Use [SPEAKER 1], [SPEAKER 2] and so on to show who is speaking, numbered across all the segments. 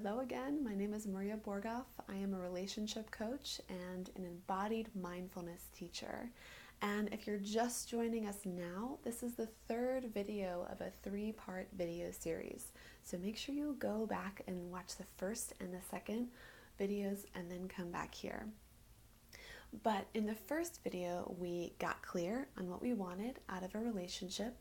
[SPEAKER 1] Hello again. My name is Maria Borgoff. I am a relationship coach and an embodied mindfulness teacher. And if you're just joining us now, this is the third video of a three-part video series. So make sure you go back and watch the first and the second videos and then come back here. But in the first video, we got clear on what we wanted out of a relationship.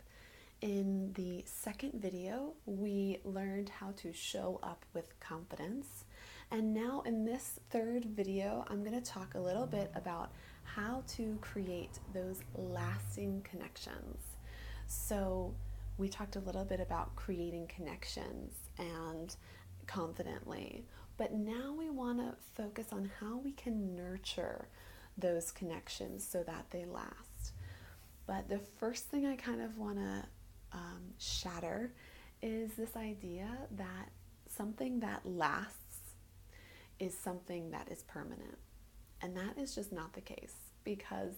[SPEAKER 1] In the second video, we learned how to show up with confidence. And now in this third video, I'm going to talk a little bit about how to create those lasting connections. So we talked a little bit about creating connections and confidently, but now we want to focus on how we can nurture those connections so that they last. But the first thing I kind of want to shatter is this idea that something that lasts is something that is permanent. And that is just not the case, because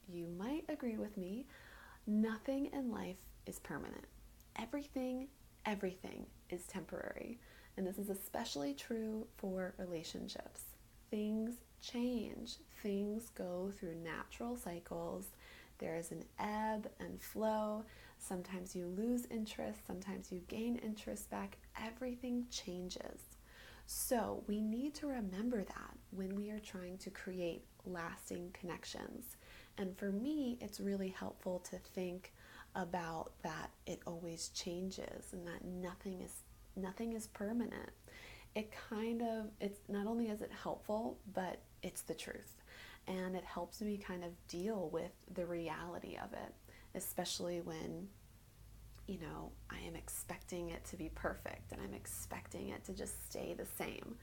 [SPEAKER 1] you might agree with me, nothing in life is permanent. Everything is temporary. And this is especially true for relationships. Things change. Things go through natural cycles. There is an ebb and flow. Sometimes you lose interest, sometimes you gain interest back. Everything changes. So we need to remember that when we are trying to create lasting connections. And for me, it's really helpful to think about that it always changes and that nothing is permanent. It's not only is it helpful, but it's the truth. And it helps me kind of deal with the reality of it, especially when, I am expecting it to be perfect and I'm expecting it to just stay the same,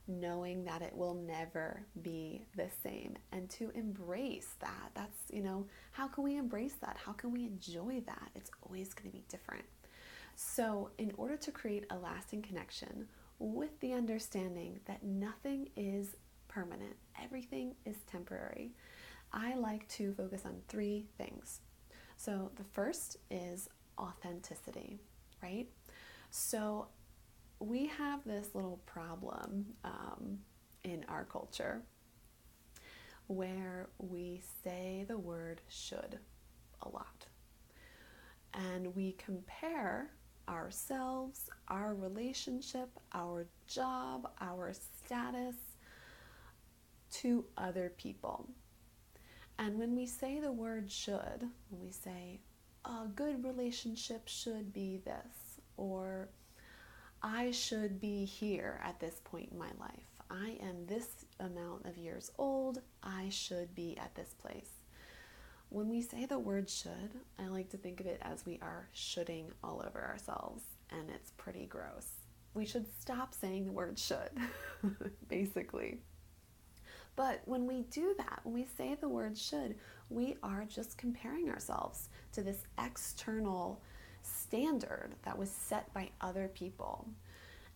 [SPEAKER 1] knowing that it will never be the same, and to embrace that. How can we embrace that? How can we enjoy that? It's always going to be different. So in order to create a lasting connection with the understanding that nothing is permanent, everything is temporary, I like to focus on three things. So the first is authenticity, right? So we have this little problem in our culture where we say the word should a lot. And we compare ourselves, our relationship, our job, our status to other people. And when we say the word should, when we say a good relationship should be this, or I should be here at this point in my life, I am this amount of years old, I should be at this place. When we say the word should, I like to think of it as we are shoulding all over ourselves, and it's pretty gross. We should stop saying the word should, basically. But when we do that, when we say the word should, we are just comparing ourselves to this external standard that was set by other people.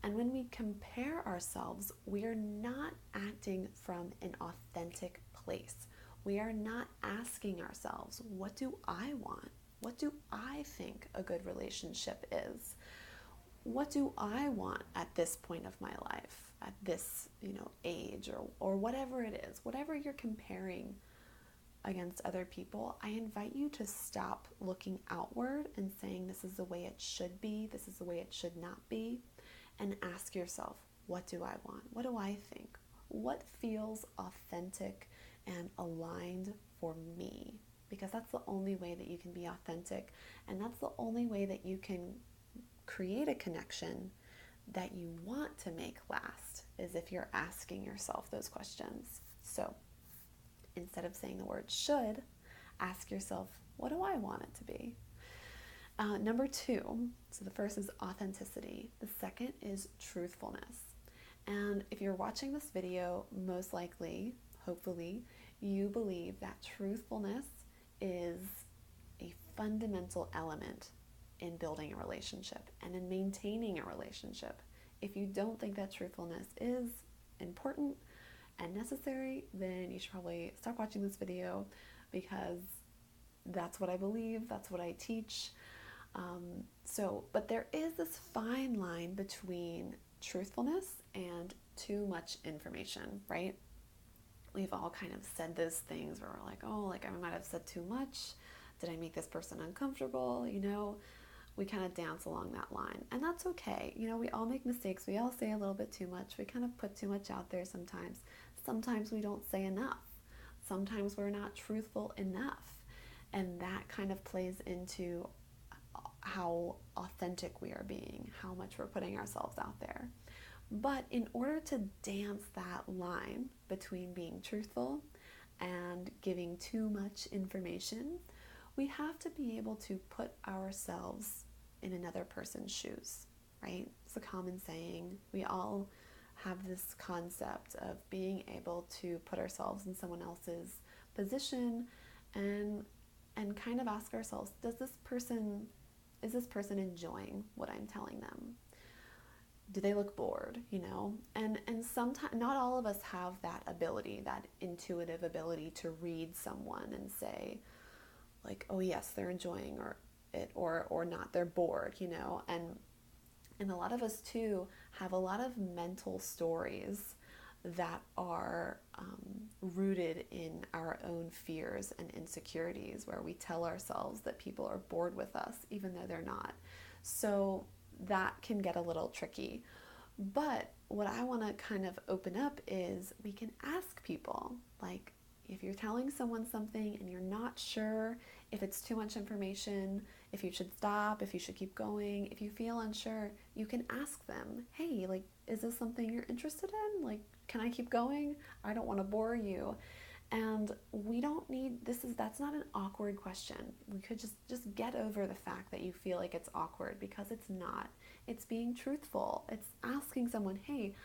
[SPEAKER 1] And when we compare ourselves, we are not acting from an authentic place. We are not asking ourselves, what do I want? What do I think a good relationship is? What do I want at this point of my life, at this, age, or whatever it is, whatever you're comparing against other people, I invite you to stop looking outward and saying this is the way it should be, this is the way it should not be, and ask yourself, what do I want? What do I think? What feels authentic and aligned for me? Because that's the only way that you can be authentic, and that's the only way that you can create a connection that you want to make last, is if you're asking yourself those questions. So instead of saying the word should, ask yourself, what do I want it to be? Number two, so the first is authenticity. The second is truthfulness. And if you're watching this video, most likely, hopefully, you believe that truthfulness is a fundamental element in building a relationship and in maintaining a relationship. If you don't think that truthfulness is important and necessary, then you should probably stop watching this video, because that's what I believe, that's what I teach. But there is this fine line between truthfulness and too much information, right? We've all kind of said those things where we're like, oh, like I might have said too much. Did I make this person uncomfortable? We kind of dance along that line, and that's okay. We all make mistakes. We all say a little bit too much. We kind of put too much out there sometimes. Sometimes we don't say enough. Sometimes we're not truthful enough. And that kind of plays into how authentic we are being, how much we're putting ourselves out there. But in order to dance that line between being truthful and giving too much information, we have to be able to put ourselves in another person's shoes, right? It's a common saying. We all have this concept of being able to put ourselves in someone else's position and kind of ask ourselves, is this person enjoying what I'm telling them? Do they look bored, And sometimes, not all of us have that ability, that intuitive ability to read someone and say, like, oh yes, they're enjoying or not, they're bored, And a lot of us too have a lot of mental stories that are rooted in our own fears and insecurities, where we tell ourselves that people are bored with us even though they're not. So that can get a little tricky. But what I want to kind of open up is we can ask people, like, if you're telling someone something and you're not sure if it's too much information, if you should stop, if you should keep going, if you feel unsure, you can ask them, hey, like, is this something you're interested in? Like, can I keep going? I don't want to bore you. And we don't need, that's not an awkward question. We could just get over the fact that you feel like it's awkward, because it's not. It's being truthful. It's asking someone, hey,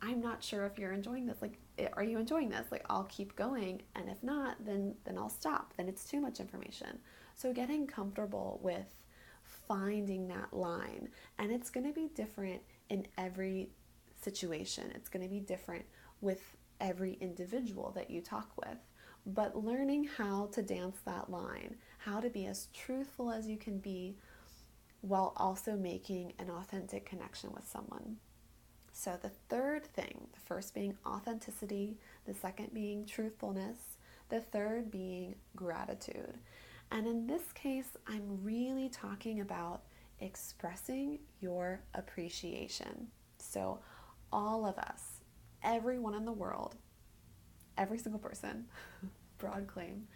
[SPEAKER 1] I'm not sure if you're enjoying this. Like, are you enjoying this? Like, I'll keep going. And if not, then I'll stop. Then it's too much information. So getting comfortable with finding that line. And it's going to be different in every situation. It's going to be different with every individual that you talk with. But learning how to dance that line, how to be as truthful as you can be while also making an authentic connection with someone. So the third thing, the first being authenticity, the second being truthfulness, the third being gratitude. And in this case, I'm really talking about expressing your appreciation. So all of us, everyone in the world, every single person, broad claim,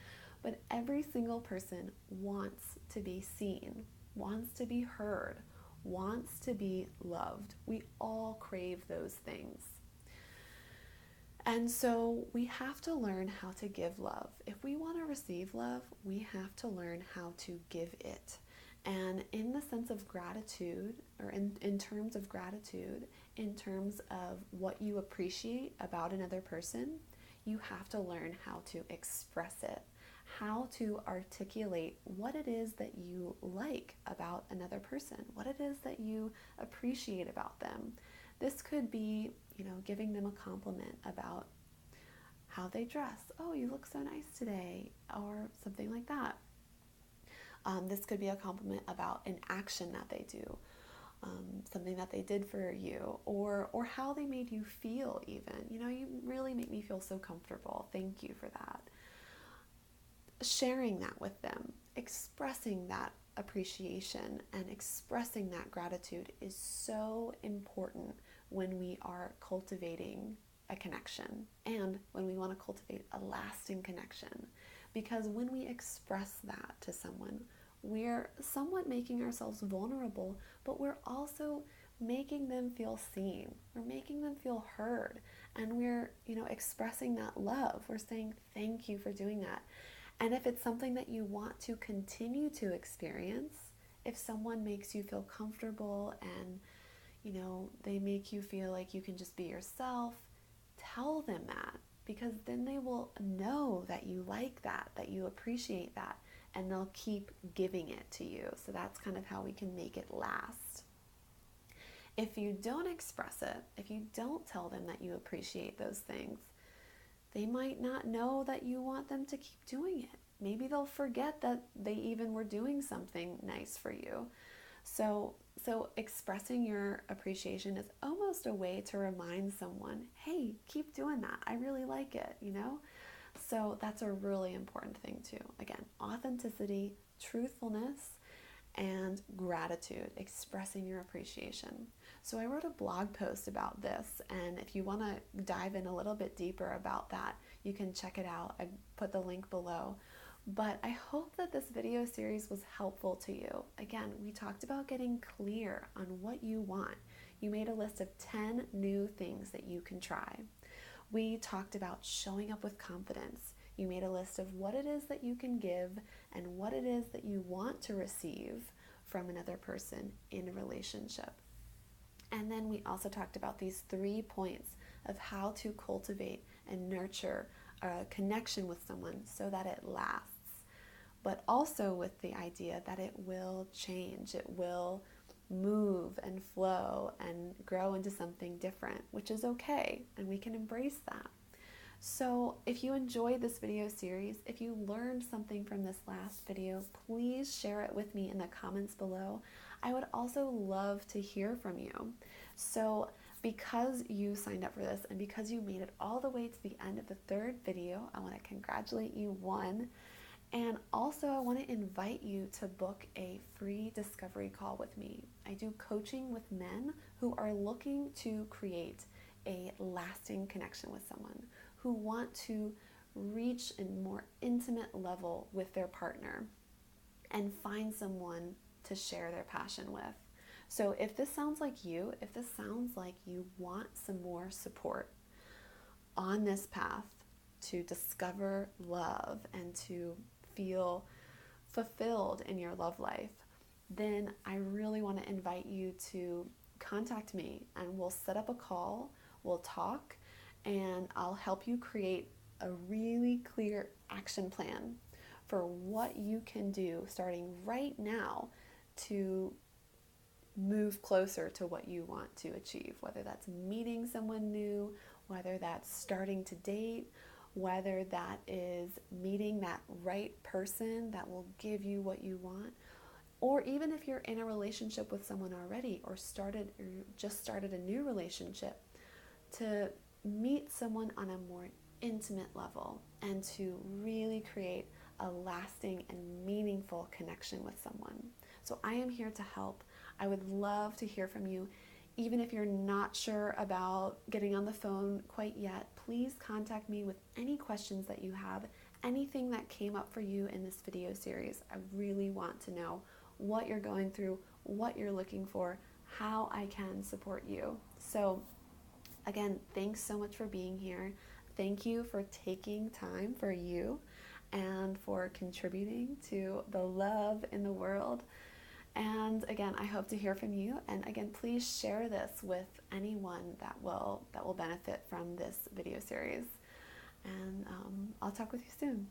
[SPEAKER 1] but every single person wants to be seen, wants to be heard, wants to be loved. We all crave those things. And so we have to learn how to give love. If we want to receive love, we have to learn how to give it. And in the sense of gratitude, or in terms of gratitude, in terms of what you appreciate about another person, you have to learn how to express it, how to articulate what it is that you like about another person, what it is that you appreciate about them. This could be, giving them a compliment about how they dress. Oh, you look so nice today, or something like that. This could be a compliment about an action that they do, something that they did for you, or how they made you feel even. You really make me feel so comfortable. Thank you for that. Sharing that with them, expressing that appreciation and expressing that gratitude is so important when we are cultivating a connection and when we want to cultivate a lasting connection. Because when we express that to someone, we're somewhat making ourselves vulnerable, but we're also making them feel seen. We're making them feel heard. And we're, expressing that love. We're saying, thank you for doing that. And if it's something that you want to continue to experience, if someone makes you feel comfortable and, they make you feel like you can just be yourself, tell them that, because then they will know that you like that you appreciate that, and they'll keep giving it to you. So that's kind of how we can make it last. If you don't express it, if you don't tell them that you appreciate those things, they might not know that you want them to keep doing it. maybe they'll forget that they even were doing something nice for you. So expressing your appreciation is almost a way to remind someone, hey, keep doing that. I really like it, you know? So that's a really important thing too. Again, authenticity, truthfulness, and gratitude, expressing your appreciation. So I wrote a blog post about this, and if you want to dive in a little bit deeper about that, you can check it out. I put the link below. But I hope that this video series was helpful to you. Again, we talked about getting clear on what you want. You made a list of 10 new things that you can try. We talked about showing up with confidence. You made a list of what it is that you can give and what it is that you want to receive from another person in a relationship. And then we also talked about these 3 points of how to cultivate and nurture a connection with someone so that it lasts, but also with the idea that it will change, it will move and flow and grow into something different, which is okay, and we can embrace that. So if you enjoyed this video series, if you learned something from this last video, please share it with me in the comments below. I would also love to hear from you. So because you signed up for this and because you made it all the way to the end of the 3rd video, I want to congratulate you, one. And also I want to invite you to book a free discovery call with me. I do coaching with men who are looking to create a lasting connection with someone, who want to reach a more intimate level with their partner and find someone to share their passion with. So if this sounds like you, if this sounds like you want some more support on this path to discover love and to feel fulfilled in your love life, then I really want to invite you to contact me and we'll set up a call, we'll talk, and I'll help you create a really clear action plan for what you can do starting right now to move closer to what you want to achieve, whether that's meeting someone new, whether that's starting to date, whether that is meeting that right person that will give you what you want, or even if you're in a relationship with someone already or just started a new relationship, to meet someone on a more intimate level and to really create a lasting and meaningful connection with someone. So I am here to help. I would love to hear from you. Even if you're not sure about getting on the phone quite yet, please contact me with any questions that you have, anything that came up for you in this video series. I really want to know what you're going through, what you're looking for, how I can support you. So again, thanks so much for being here. Thank you for taking time for you and for contributing to the love in the world. And again, I hope to hear from you. And again, please share this with anyone that will benefit from this video series. And I'll talk with you soon.